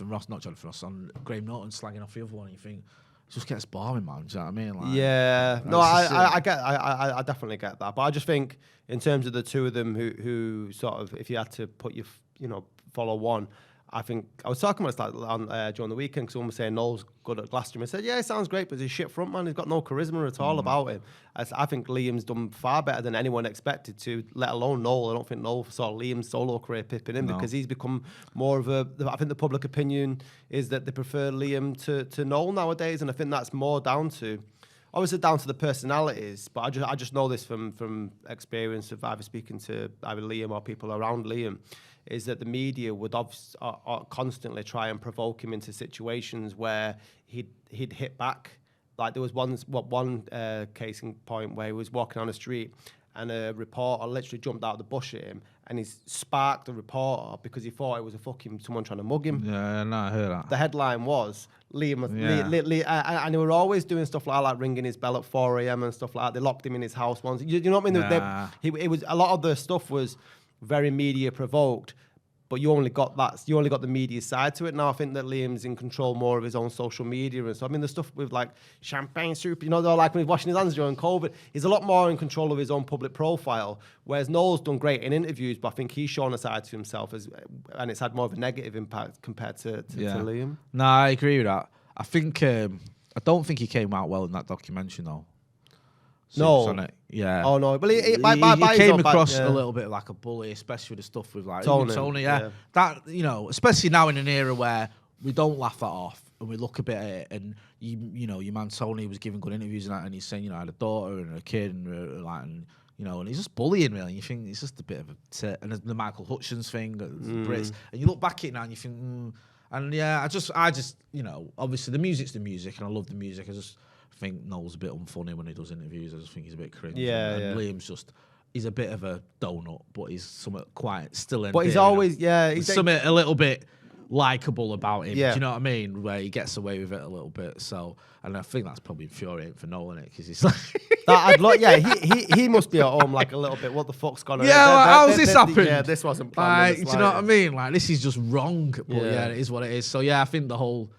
Graham Norton slagging off the other one, and you think... It just gets boring, man. Do you know what I mean? Like, no, I definitely get that. But I just think in terms of the two of them who sort of, if you had to put your, follow one, I think I was talking about this on during the weekend because someone was saying Noel's good at Glastonbury. I said, yeah, it sounds great, but he's a shit front man. He's got no charisma at all about him. I think Liam's done far better than anyone expected to, let alone Noel. I don't think Noel saw Liam's solo career pipping in because he's become more of I think the public opinion is that they prefer Liam to Noel nowadays, and I think that's more down to the personalities, but I just know this from experience of either speaking to either Liam or people around Liam, is that the media would constantly try and provoke him into situations where he'd hit back. Like there was one case in point where he was walking on the street and a reporter literally jumped out of the bush at him and he sparked the reporter because he thought it was someone trying to mug him. Yeah, no, I heard that. The headline was Liam, and they were always doing stuff like ringing his bell at 4 a.m. and stuff like that. They locked him in his house once. You know what I mean? It was a lot of the stuff was very media provoked, but you only got the media side to it. Now I think that Liam's in control more of his own social media and so. I mean, the stuff with like champagne soup, they're like when he's washing his hands during COVID, he's a lot more in control of his own public profile. Whereas Noel's done great in interviews, but I think he's shown a side to himself and it's had more of a negative impact compared to Liam. No, I agree with that. I think I don't think he came out well in that documentary though. No. Yeah. Oh no, but he came across a little bit like a bully, especially with the stuff with like Tony. Yeah. That especially now in an era where we don't laugh that off and we look a bit at it, and your man Tony was giving good interviews and that, and he's saying I had a daughter and a kid and he's just bullying really. And you think it's just a bit of a tit. And the Michael Hutchins thing, Brits, and you look back at it now and you think, and I just obviously the music's the music and I love the music. I think Noel's a bit unfunny when he does interviews. I just think he's a bit cringe. Yeah. And Liam's just he's a bit of a donut, but he's somewhat quite still in. But he's always, there's something a little bit likable about him. Yeah. Do you know what I mean? Where he gets away with it a little bit. So, and I think that's probably infuriating for Nolan, because he's like, he must be at home like a little bit. What the fuck's gone on? Yeah, how's this happened? Yeah, this wasn't planned. do you know what I mean? Like, this is just wrong. But Yeah. it is what it is. So yeah, I think the whole,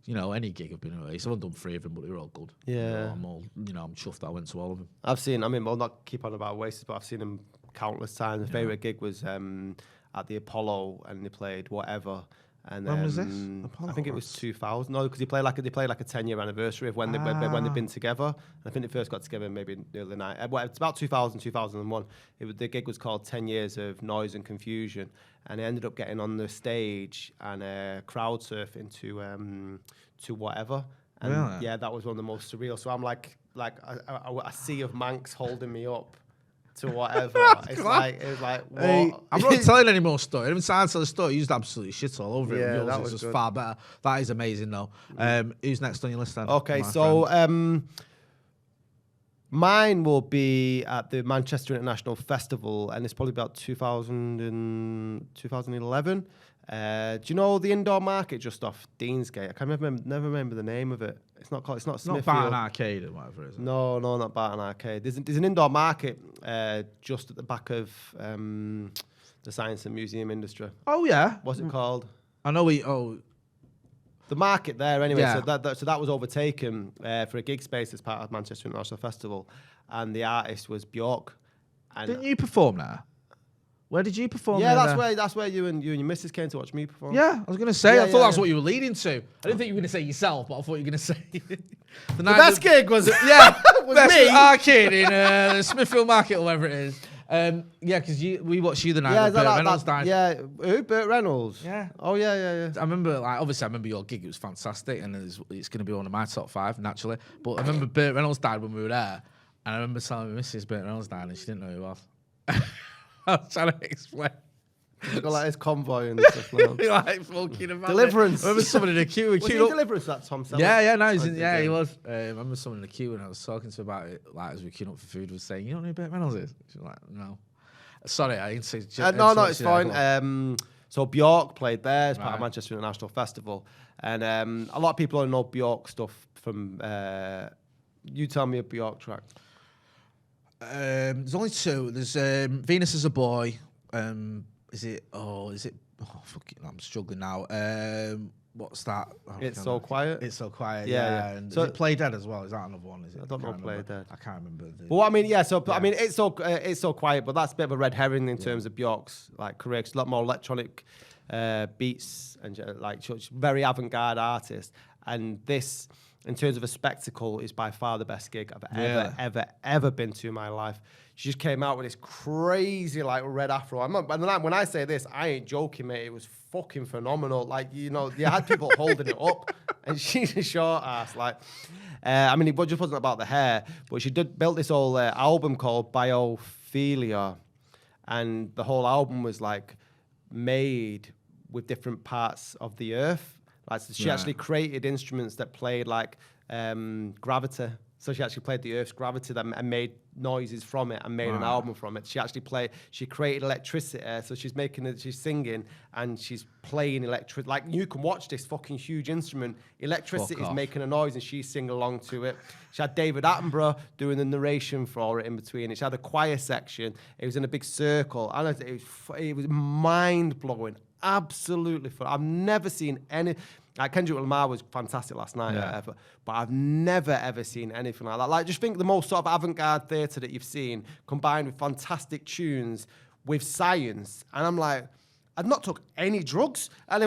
any gig I've been away. I've done 3 of them, but they were all good. Yeah. I'm all, I'm chuffed that I went to all of them. I've seen. I mean, we'll not keep on about Oasis, but I've seen them countless times. My favourite gig was at the Apollo, and they played Whatever. And when was this? I think it was 2000. No, because they played like a 10-year anniversary of when they've been together. And I think they first got together maybe in the early night. It's about 2000, 2001. The gig was called 10 Years of Noise and Confusion, and they ended up getting on the stage and crowd surfing to Whatever. And really? yeah, that was one of the most surreal. So I'm like a sea of Manx holding me up to Whatever. It was like what? Hey, I'm not telling any more story. Every time I tell a story, you used absolutely shit all over it. Yeah, Yours that is was just good. far better. That is amazing, though. Who's next on your list then? Okay, my so friend? mine will be at the Manchester International Festival, and it's probably about 2011. Do you know the indoor market just off Deansgate? I can never remember the name of it. It's not Not Barton Arcade or whatever, is it? No, not Barton Arcade. There's an indoor market just at the back of the Science and Museum Industry. Oh, yeah. What's it called? I know The market there, anyway. Yeah. So that was overtaken for a gig space as part of Manchester International Festival, and the artist was Bjork. And didn't you perform there? Where did you perform? yeah, there? that's where you and your missus came to watch me perform. Yeah, I was going to say. Yeah, I thought that's yeah. what you were leading to. I didn't think you were going to say yourself, but I thought you were going to say the best gig was yeah, was best me. arcade in the Smithfield Market or whatever it is. Yeah, because we watched you the night that Burt Reynolds died. Yeah, who? Burt Reynolds. Yeah. Oh yeah. I remember, obviously, I remember your gig. It was fantastic, and it's going to be one of my top 5 naturally. But I remember Burt Reynolds died when we were there, and I remember telling my Mrs. Burt Reynolds died, and she didn't know who he was. I was trying to explain. Got like his convoy and stuff. Like fucking about Deliverance. I remember someone in the queue. Was he in Deliverance? That Tom Selleck? Yeah, no, he was. I remember someone in the queue, and I was talking to her about it, like as we were queuing up for food, was saying, "You don't know who Burt Reynolds is?" She was like, "No." Sorry, I didn't say. No, it's fine. So Bjork played there as part of Right. Manchester International Festival, and a lot of people don't know Bjork stuff from. You tell me a Bjork track. There's only 2. There's Venus as a Boy. Is it? Oh, fucking! I'm struggling now. What's that? It's So Quiet. It's So Quiet. Yeah. And So is it Play Dead as well? Is that another one? Is it? I don't know can't Play remember. Dead. I can't remember. Well, I mean, yeah. So I mean, it's so quiet, but that's a bit of a red herring in terms of Bjork's like career. 'Cause a lot more electronic beats and like she's a very avant-garde artist. And this, in terms of a spectacle, is by far the best gig I've ever been to in my life. She just came out with this crazy like red afro. When I say this, I ain't joking, mate. It was fucking phenomenal. Like, you had people holding it up, and she's a short ass. Like, I mean, it just wasn't about the hair, but she built this whole album called Biophilia, and the whole album was like made with different parts of the earth. Like, so she actually created instruments that played like gravity. So she actually played the Earth's gravity and made noises from it and made an album from it. She created electricity. So she's singing and she's playing electric. Like, you can watch this fucking huge instrument. Electricity is making a noise and she's singing along to it. She had David Attenborough doing the narration for it in between. She had a choir section. It was in a big circle. And it was mind blowing. Absolutely fun. I've never seen any. Like, Kendrick Lamar was fantastic last night, but I've never ever seen anything like that. Like, just think the most sort of avant-garde theatre that you've seen combined with fantastic tunes with science, and I'm like, I've not took any drugs, and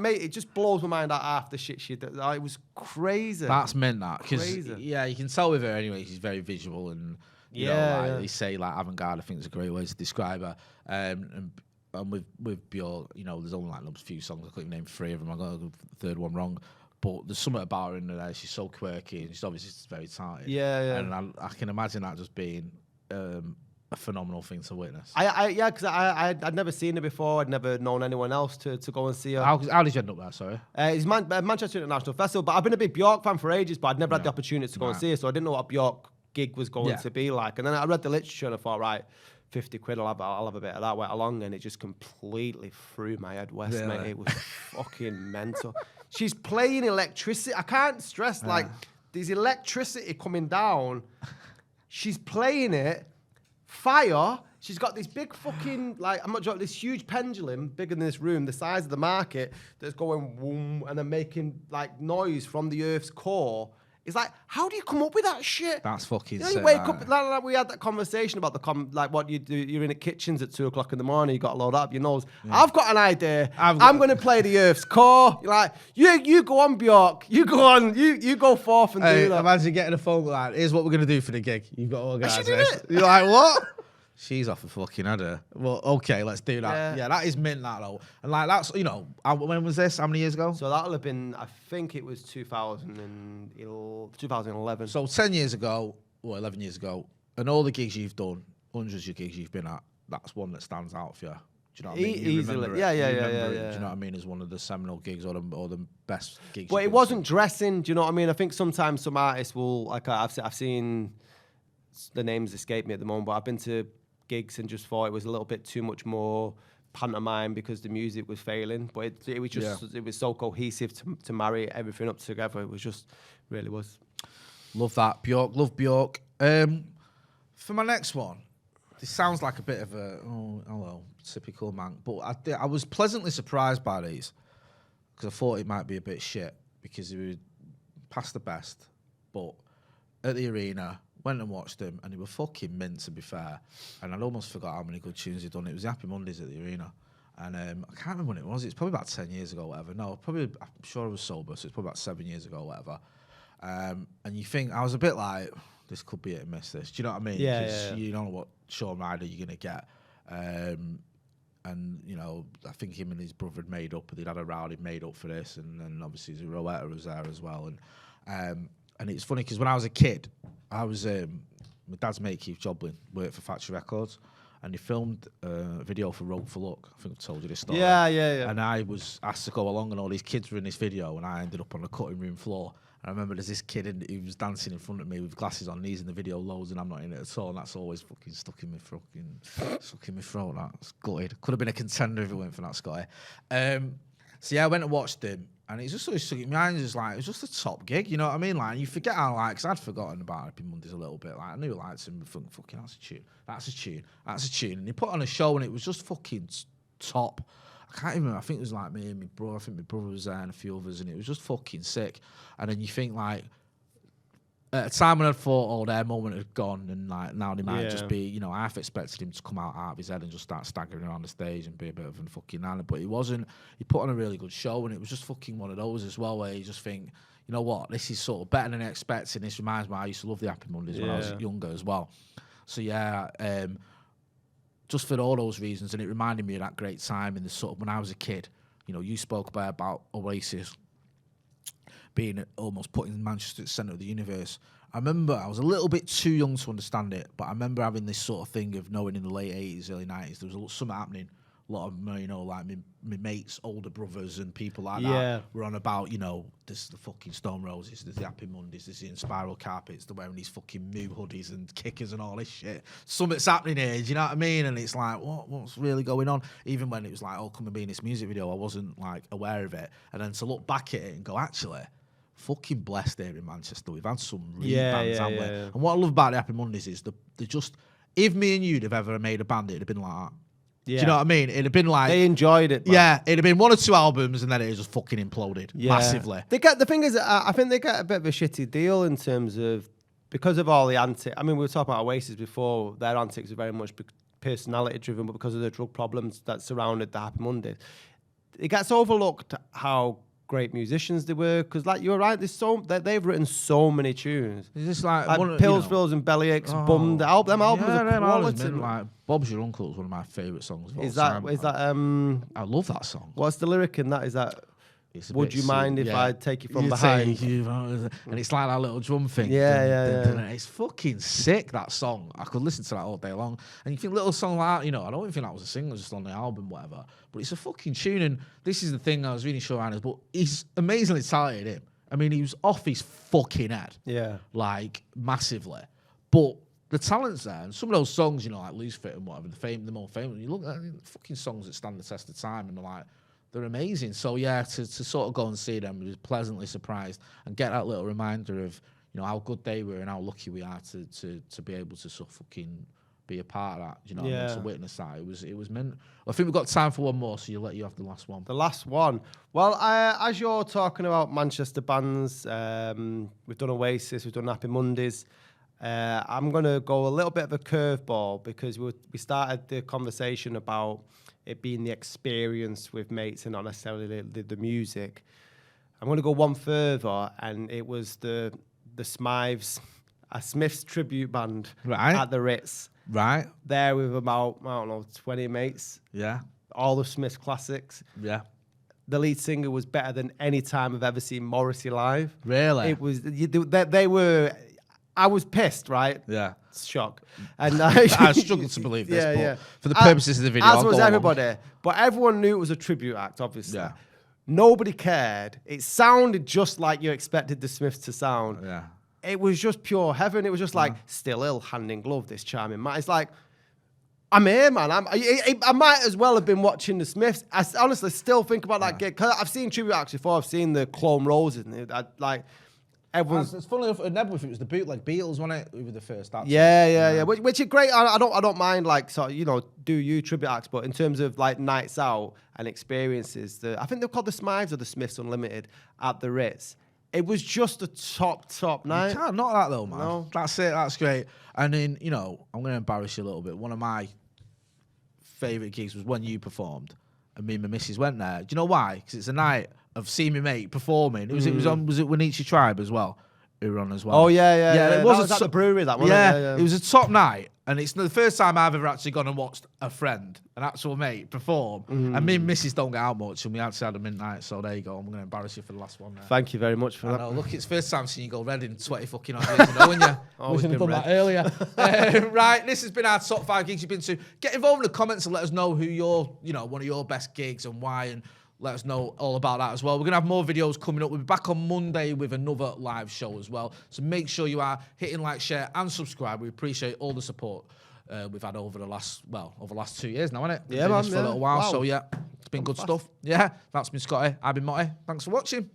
mate, it just blows my mind out half the shit she did. Like, it was crazy. That's meant that because you can tell with her anyway. She's very visual, and you know, they say like avant-garde. I think is a great way to describe her. And with Bjork, there's only like a few songs. I couldn't name 3 of them. I got the third one wrong. But there's something about her in there. She's so quirky, and she's obviously just very talented. Yeah. And I can imagine that just being a phenomenal thing to witness. Because I'd never seen her before. I'd never known anyone else to go and see her. How did you end up there? Sorry. It's Manchester International Festival, but I've been a big Bjork fan for ages, but I'd never had the opportunity to go and see her, so I didn't know what Bjork gig was going to be like. And then I read the literature and I thought, right, 50 quid, I'll have a bit of that, went along, and it just completely threw my head west, mate. It was fucking mental. She's playing electricity. I can't stress, like, there's electricity coming down. She's playing it. Fire. She's got this big fucking, like, I'm not joking, this huge pendulum, bigger than this room, the size of the market, that's going boom, and then making, like, noise from the Earth's core. It's like, how do you come up with that shit? That's fucking you sick. You wake up, like we had that conversation about like what you do. You're in the kitchens at 2 o'clock in the morning. You got to load up your nose. Yeah. I've got an idea. I'm going to play the Earth's core. You're like, you go on, Bjork. You go on. You go forth and do that. Imagine getting a phone like, here's what we're going to do for the gig. You've got to organise this. You're like, what? She's off a fucking header. Well, okay, let's do that. Yeah, that is mint, that though. And like, that's, you know, when was this? How many years ago? So that'll have been, I think it was 2011. So 10 years ago, or 11 years ago, and all the gigs you've done, hundreds of gigs you've been at, that's one that stands out for you. Do you know what I mean? Easily. Yeah. Do you know what I mean? As one of the seminal gigs or the best gigs. But it wasn't dressing. Do you know what I mean? I think sometimes some artists will, like, I've seen, the names escape me at the moment, but I've been to gigs and just thought it was a little bit too much more pantomime because the music was failing, but it was just it was so cohesive to marry everything up together. It was just really was. Love that, Bjork. Love Bjork. For my next one, this sounds like a bit of a typical man, but I was pleasantly surprised by these because I thought it might be a bit shit because it was past the best, but at the arena. Went and watched them, and they were fucking mint, to be fair. And I'd almost forgot how many good tunes they'd done. It was the Happy Mondays at the arena. And I can't remember when it was. It's probably about 10 years ago or whatever. No, I'm sure I was sober, so it's probably about 7 years ago or whatever. And you think, I was a bit like, this could be it and miss this. Do you know what I mean? Yeah. You don't know what Shaun Ryder you're going to get. And, you know, I think him and his brother had made up, they'd had a rowdy made up for this. And then obviously Rowetta was there as well. And it's funny because when I was a kid, I was my dad's mate Keith Joblin worked for Factory Records, and he filmed a video for Rope for Luck. I think I've told you this story. Yeah. And I was asked to go along, and all these kids were in this video, and I ended up on the cutting room floor. And I remember there's this kid who was dancing in front of me with glasses on. He's in the video loads, and I'm not in it at all. And that's always fucking stuck in my throat. That's gutted. Could have been a contender if it went for that, Scotty. So yeah, I went and watched him. And it's just sort of stuck in my mind. It was just a top gig, you know what I mean? Like, you forget how, like, because I'd forgotten about Happy Mondays a little bit. Like, I knew I liked him, but fucking, that's a tune. And he put on a show, and it was just fucking top. I can't even remember. I think it was like me and my brother. I think my brother was there and a few others, and it was just fucking sick. And then you think, like, at a time when I thought, their moment had gone, and like now they might just be, you know, I half expected him to come out of his head and just start staggering around the stage and be a bit of a fucking nana, but he wasn't. He put on a really good show, and it was just fucking one of those as well, where you just think, you know what, this is sort of better than I expected. This reminds me, I used to love the Happy Mondays when I was younger as well. So yeah, just for all those reasons, and it reminded me of that great time in the sort of when I was a kid. You know, you spoke about Oasis being almost put in Manchester at the centre of the universe. I remember I was a little bit too young to understand it, but I remember having this sort of thing of knowing in the late 80s, early 90s, there was something happening. A lot of, you know, like my mates, older brothers and people like that were on about, you know, this is the fucking Stone Roses, there's the Happy Mondays, there's the Spiral Carpets, they're wearing these fucking moo hoodies and kickers and all this shit. Something's happening here, do you know what I mean? And it's like, what's really going on? Even when it was like, come and be in this music video, I wasn't like aware of it. And then to look back at it and go, actually, fucking blessed here in Manchester. We've had some really bands, haven't we? And what I love about the Happy Mondays is they're just, if me and you'd have ever made a band, it'd have been like that. Yeah. Do you know what I mean? It'd have been like... They enjoyed it, man. Yeah, it'd have been 1 or 2 albums, and then it just fucking imploded massively. The thing is, I think they get a bit of a shitty deal in terms of, because of all the antics. I mean, we were talking about Oasis before. Their antics are very much personality driven, but because of the drug problems that surrounded the Happy Mondays, it gets overlooked how great musicians they were, because like you were right, they've written so many tunes. It's just like Pills, Thrills and Bellyaches, Bummed. Them albums are quality. Like Bob's Your Uncle is one of my favourite songs of all time. I love that song. What's the lyric in that? Is that would you mind if I take you from behind? And it's like that little drum thing. Yeah. It's fucking sick, that song. I could listen to that all day long. And you think little song like that, you know, I don't even think that was a single, just on the album, whatever. But it's a fucking tune. And this is the thing I was really sure on, but he's amazingly talented, him. I mean, he was off his fucking head. Yeah. Like, massively. But the talent's there, and some of those songs, you know, like Loose Fit and whatever, the more famous, you look at fucking songs that stand the test of time, and they're amazing. So yeah, to sort of go and see them, I was pleasantly surprised and get that little reminder of, you know, how good they were and how lucky we are to be able to sort of fucking be a part of that. You know, what I mean? To witness that, it was meant. I think we've got time for one more, so you have the last one. The last one. Well, as you're talking about Manchester bands, we've done Oasis, we've done Happy Mondays. I'm going to go a little bit of a curveball because we started the conversation about it being the experience with mates and not necessarily the music. I'm going to go one further, and it was the Smythes, a Smiths tribute band at the Ritz. Right. There with about, I don't know, 20 mates. Yeah. All the Smiths classics. Yeah. The lead singer was better than any time I've ever seen Morrissey live. Really? It was, they were, I was pissed, right? Yeah. Shock. And I struggle to believe this, but for the purposes of the video, as was everybody. But everyone knew it was a tribute act, obviously. Yeah. Nobody cared. It sounded just like you expected the Smiths to sound. Yeah. It was just pure heaven. It was just like, still ill, hand in glove, this charming man. It's like, I'm here, man. I might as well have been watching the Smiths. I honestly still think about that gig. Cause I've seen tribute acts before. I've seen the Clone Roses. And everyone's... It's funny enough, at Knebworth, it was the bootleg Beatles, wasn't it? We were the first act. Yeah. Which is great. I don't mind, like, sort of, you know, do you tribute acts, but in terms of like nights out and experiences, I think they're called the Smythes or the Smiths Unlimited at the Ritz. It was just a top night. You can't knock that though, man. No. That's it. That's great. And then, you know, I'm going to embarrass you a little bit. One of my favourite gigs was when you performed, and me and my missus went there. Do you know why? Because it's a night of seeing my mate performing. Was it Winichi Tribe as well? Who were on as well? Oh yeah. It was at the brewery. That one. Yeah, it was a top night, and it's the first time I've ever actually gone and watched a friend, an actual mate, perform. And me and Mrs. don't get out much, and we actually had a midnight. So there you go. I'm going to embarrass you for the last one. There. Thank you very much for that. Know, look, it's first time seeing you go red in 20 fucking odd years. You know, when you should have done that earlier. Right, this has been our top 5 gigs you've been to. Get involved in the comments and let us know who one of your best gigs and why, and let us know all about that as well. We're going to have more videos coming up. We'll be back on Monday with another live show as well. So make sure you are hitting like, share, and subscribe. We appreciate all the support we've had over the last 2 years now, hasn't it? Yeah, man. For a little while. Wow. So, yeah, it's been good stuff. Yeah, that's been Scotty. I've been Motty. Thanks for watching.